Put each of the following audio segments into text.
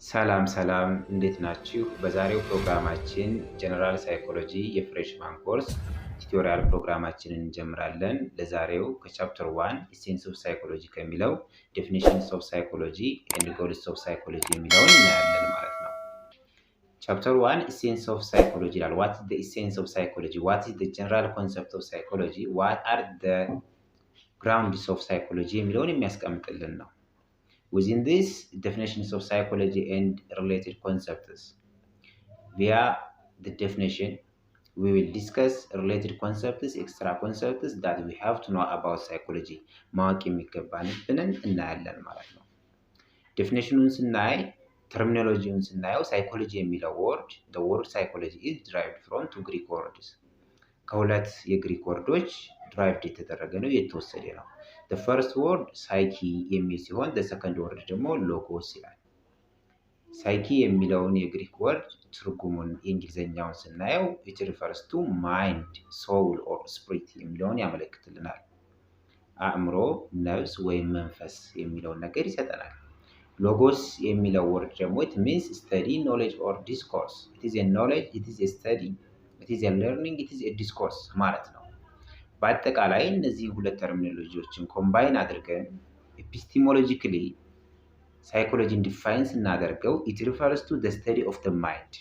ሰላም እንዴት ናችሁ? በዛሬው ፕሮግራማችን ጀነራል ሳይኮሎጂ የፍሬሽማን ኮርስ ቲዩቶሪያል ፕሮግራማችንን እንጀምራለን። ለዛሬው ከቻፕተር 1 ኢሴንስ ኦፍ ሳይኮሎጂ ከሚለው ዴፊኒሽንስ ኦፍ ሳይኮሎጂ ኤንድ ጎልስ ኦፍ ሳይኮሎጂ የሚለውን እናያለን ማለት ነው። ቻፕተር 1 ኢሴንስ ኦፍ ሳይኮሎጂ ይላል። ዋት ኢዝ ዘ ኢሴንስ ኦፍ ሳይኮሎጂ? ዋት ኢዝ ዘ ጀነራል ኮንሰፕት ኦፍ ሳይኮሎጂ? ዋት አር ዘ ግራውንድስ ኦፍ ሳይኮሎጂ የሚለውን የሚያስቀምጥልን ነው። Within this, definitions of psychology and related concepts. Via the definition, we will discuss related concepts, extra concepts that we have to know about psychology. ማወቅ የሚገባንን እናያለን ማለት ነው። ዴፊኒሽኑን ስናይ ተርሚኖሎጂውን ስናየው ሳይኮሎጂ የሚለው ወርድ the word psychology is derived from two Greek words. ከሁለት የግሪክ ወርዶች derived የተደረገ ነው የተወሰደ ነው። The first word psyche የሚል ሲሆን the second word ደግሞ logos ይላል። psyche የሚለውን የግሪክ ወርድ ትርጉሙን የእንግሊዘኛውን ስናየው it refers to mind, soul or spirit የሚለውን ያመለክትልናል። አእምሮ፣ ነፍስ ወይም መንፈስ የሚለውን ነገር ይሰጠናል። logos የሚለው ወርድ ደግሞ it means study, knowledge or discourse. It is a knowledge, it is a study, it is a learning, it is a discourse ማለት ነው። በአጠቃላይ እነዚህ ሁለት ተርሚኖሎጂዎችን ኮምባይን አድርገን ኤፒስቲሞሎጂካሊ ሳይኮሎጂን ዲፋይን ስናደርገው it refers to the study of the mind,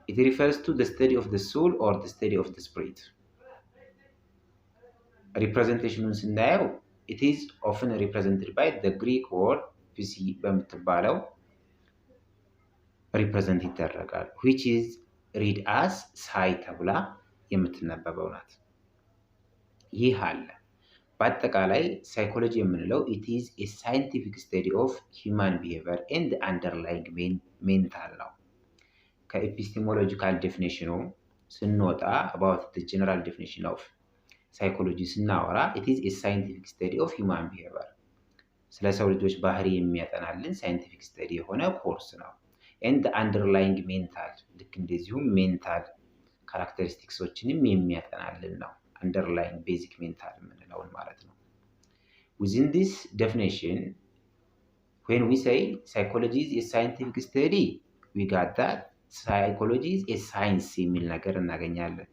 it refers to the study of the soul or the study of the spirit. ሪፕሬዘንቴሽኑን ስናየው it is often represented by the Greek word ፒሲ በምትባለው ሪፕሬዘንት ይደረጋል which is read as ሳይ ተብላ የምትነበበው ናት። ይህ አለ። በአጠቃላይ ሳይኮሎጂ የምንለው it is a scientific study of human behavior and underlying mental ነው። ከኤፒስቲሞሎጂካል ዴፊኒሽኑ ስንወጣ about the general definition of psychology ስናወራ it is a scientific study of human behavior ስለ ሰው ልጆች ባህሪ የሚያጠናልን ሳይንቲፊክ ስተዲ የሆነ ኮርስ ነው። and underlying mental ልክ እንደዚሁም ሜንታል ካራክተሪስቲክሶችንም የሚያጠናልን ነው። underlying basic mental የምንለውን ማለት ነው። Within this definition, when we say psychology is a scientific study, we got that psychology is a science የሚል ነገር እናገኛለን።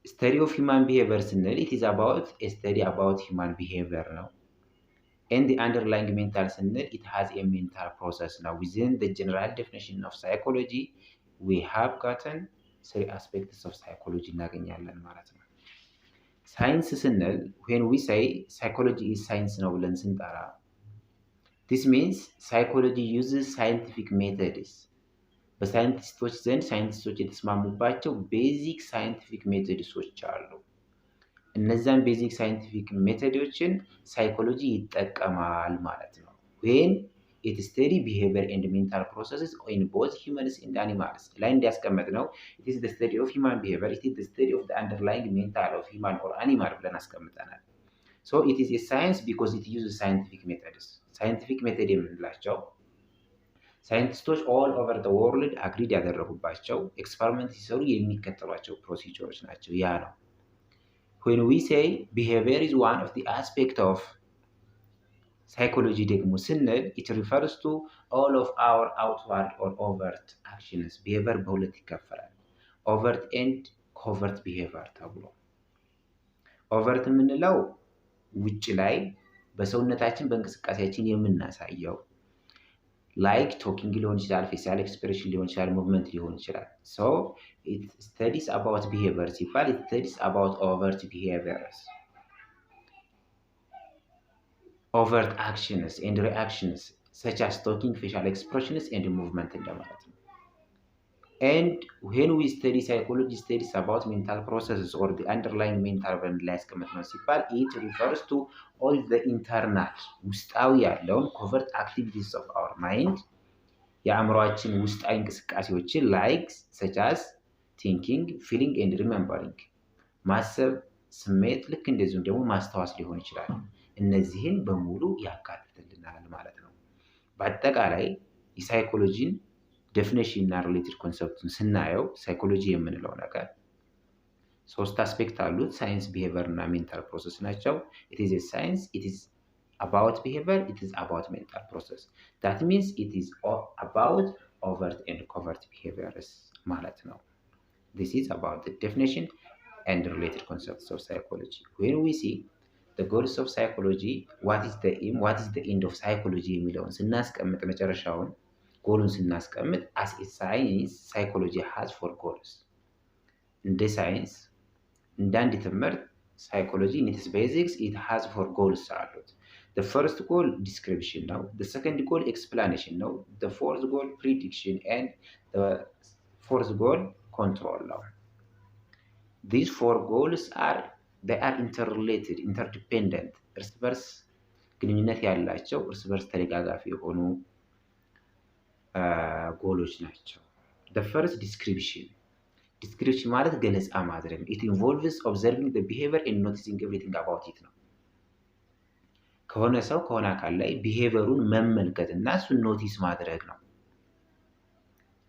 study of human behavior ስንል it is about a study about human behavior ነው። and the underlying mental ስንል it has a mental process ነው። within the general definition of psychology, we have gotten three aspects of psychology እናገኛለን ማለት ነው። ሳይንስ ስንል when we say psychology is science ነው ብለን ስንጠራ this means psychology uses scientific methods. በሳይንቲስቶች ዘንድ ሳይንቲስቶች የተስማሙባቸው ቤዚክ ሳይንቲፊክ ሜቶድሶች አሉ። እነዛን ቤዚክ ሳይንቲፊክ ሜቶዶችን ሳይኮሎጂ ይጠቀማል ማለት ነው። when it study behavior and mental processes in both humans and animals. ላይ እንዲያስቀመጥ ነው it is the study of human behavior, it is the study of the underlying mental of human or animal ብለን አስቀምጠናል። so it is a science because it uses scientific methods. scientific method የምንላቸው ሳይንቲስቶች all over the world agreed ያደረጉባቸው ኤክስፐሪመንት ሲሰሩ የሚከተሏቸው ፕሮሲጀሮች ናቸው። ያ ነው when we say behavior is one of the aspect of psychology ደግሞ ስንል it refers to all of our outward or overt actions. behavior በሁለት ይከፈላል overt and covert behavior ተብሎ። overt የምንለው ውጭ ላይ በሰውነታችን በእንቅስቃሴያችን የምናሳየው like talking ሊሆን ይችላል፣ facial expression ሊሆን ይችላል፣ movement ሊሆን ይችላል። so it studies about behavior ሲባል it studies about overt behaviors, overt actions and reactions such as talking, facial expressions and movement እንደማለት ነው። and when we study psychology studies about mental processes or the underlying mental ብለን ላይ ያስቀመጥነው ሲባል it refers to all the internal ውስጣዊ ያለውን covert activities of our mind የአእምሮአችን ውስጣዊ እንቅስቃሴዎችን like such as thinking, feeling and remembering ማሰብ፣ ስሜት ልክ እንደዚሁም ደግሞ ማስታወስ ሊሆን ይችላል። እነዚህን በሙሉ ያካትትልናል ማለት ነው። በአጠቃላይ የሳይኮሎጂን ዴፊኒሽን እና ሪሌትድ ኮንሰፕቱን ስናየው ሳይኮሎጂ የምንለው ነገር ሶስት አስፔክት አሉት። ሳይንስ፣ ቢሄቪየር እና ሜንታል ፕሮሰስ ናቸው። it is a science, it is about behavior, it is about mental process. that means it is about overt and covert behaviors ማለት ነው። This is about the definition and related concepts of psychology. When we see the goals of psychology, what is the aim, what is the end of psychology የሚለውን ስናስቀምጥ መጨረሻውን ጎሉን ስናስቀምጥ as a science psychology has four goals. እንደ ሳይንስ እንደ አንድ ትምህርት psychology in its basics it has four goals አሉት። The first goal description ነው። The second goal explanation ነው። The fourth goal prediction and the fourth goal control ነው። These four goals are interrelated, interdependent, እርስ በርስ ግንኙነት ያላቸው እርስ በርስ ተደጋጋፊ የሆኑ ጎሎች ናቸው። The first description ማለት ገለጻ ማድረግ ነው። It involves observing the behavior and noticing everything about it ነው። ከሆነ ሰው ከሆነ አካል ላይ ቢሄቪየሩን መመልከት እና እሱን ኖቲስ ማድረግ ነው።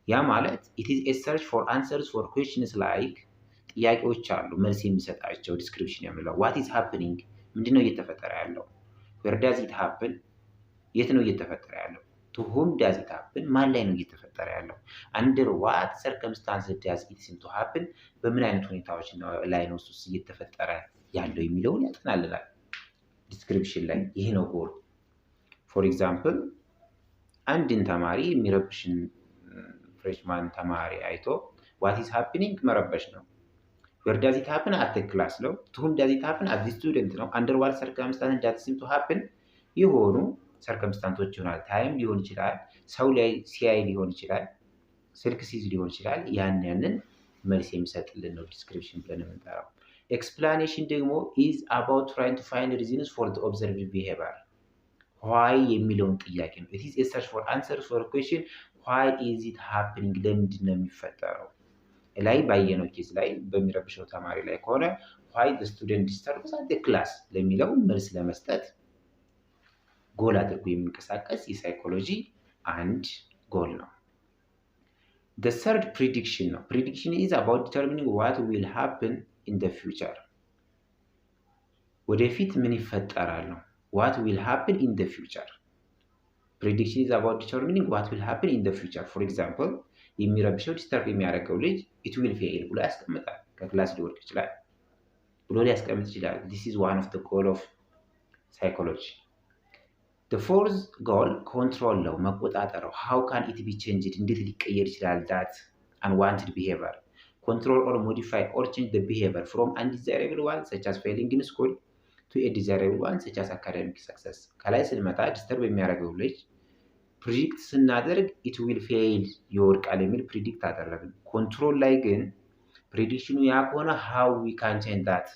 ያ ማለት it is a search for answers for questions like ጥያቄዎች አሉ መልስ የሚሰጣቸው ዲስክሪፕሽን የሚለው what is happening ምንድነው እየተፈጠረ ያለው where does it happen የት ነው እየተፈጠረ ያለው to whom does it happen ማን ላይ ነው እየተፈጠረ ያለው under what circumstances does it seem to happen በምን አይነት ሁኔታዎች ላይ ነው እሱ እየተፈጠረ ያለው የሚለውን ያጠናልናል። ዲስክሪፕሽን ላይ ይሄ ነው ጎል። for example አንድን ተማሪ የሚረብሽን ፍሬሽማን ተማሪ አይቶ what is happening መረበሽ ነው። where does it happen at the class ነው። to whom does it happen at the student ነው። under what circumstances does it seem to happen የሆኑ circumstances ይሆናል ታይም ሊሆን ይችላል ሰው ላይ ሲያይ ሊሆን ይችላል ስልክ ሲይዝ ሊሆን ይችላል ያንን መልስ የሚሰጥልን ነው ዲስክሪፕሽን ብለን የምንጠራው። explanation ደግሞ is about trying to find reasons for the observed behavior why የሚለውን ጥያቄ ነው። it is a search for answers for a question why is it happening ለምንድን ነው የሚፈጠረው ላይ ባየነው ኬዝ ላይ በሚረብሸው ተማሪ ላይ ከሆነ why the student disturbs at the class ለሚለው መልስ ለመስጠት ጎል አድርጎ የሚንቀሳቀስ የሳይኮሎጂ አንድ ጎል ነው። the third prediction ነው። prediction is about determining what will happen in the future ወደፊት ምን ይፈጠራል ነው። what will happen in the future prediction is about determining what will happen in the future for example የሚረብሸው ዲስተርብ የሚያደርገው ልጅ it will fail ብሎ ያስቀምጣል ከክላስ ሊወድቅ ይችላል ብሎ ሊያስቀምጥ ይችላል። this is one of the goal of psychology. the fourth goal control ነው መቆጣጠር ነው። how can it be changed እንዴት ሊቀየር ይችላል that unwanted behavior control or modify or change the behavior from undesirable one such as failing in school to a desirable one such as academic success ከላይ ስንመጣ ዲስተርብ የሚያደርገው ልጅ ፕሪዲክት ስናደርግ it will fail ይወድቃል የሚል ፕሪዲክት አደረግን። ኮንትሮል ላይ ግን ፕሪዲክሽኑ ያ ከሆነ how we can change that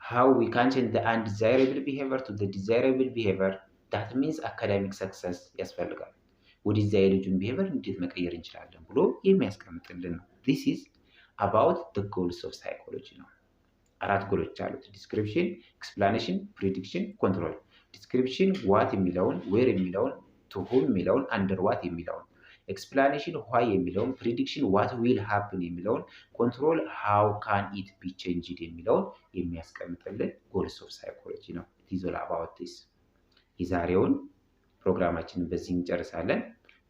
how we can change the undesirable behavior to the desirable behavior that means academic success ያስፈልጋል። ወደዚያ የልጁን behavior እንዴት መቀየር እንችላለን ብሎ የሚያስቀምጥልን ነው። this is about the goals of psychology ነው። አራት ጎሎች አሉት description explanation prediction control description what የሚለውን where የሚለውን to whom የሚለውን under what የሚለውን explanation why የሚለውን prediction what will happen የሚለውን control how can it be changed የሚለውን የሚያስቀምጥልን goals of psychology ነው። it is all about this የዛሬውን ፕሮግራማችንን በዚህ እንጨርሳለን።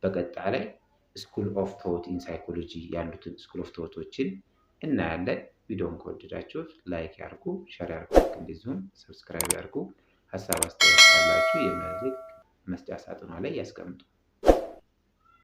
በቀጣይ ላይ school of thought in psychology ያሉትን school of thoughtዎችን እናያለን። ቪዲዮውን ከወደዳችሁት ላይክ ያርጉ ሼር ያርጉ እንደዚሁም ሰብስክራይብ ያርጉ። ሐሳብ አስተያየት ካላችሁ የመልእክት መስጫ ሳጥኗ ላይ ያስቀምጡ።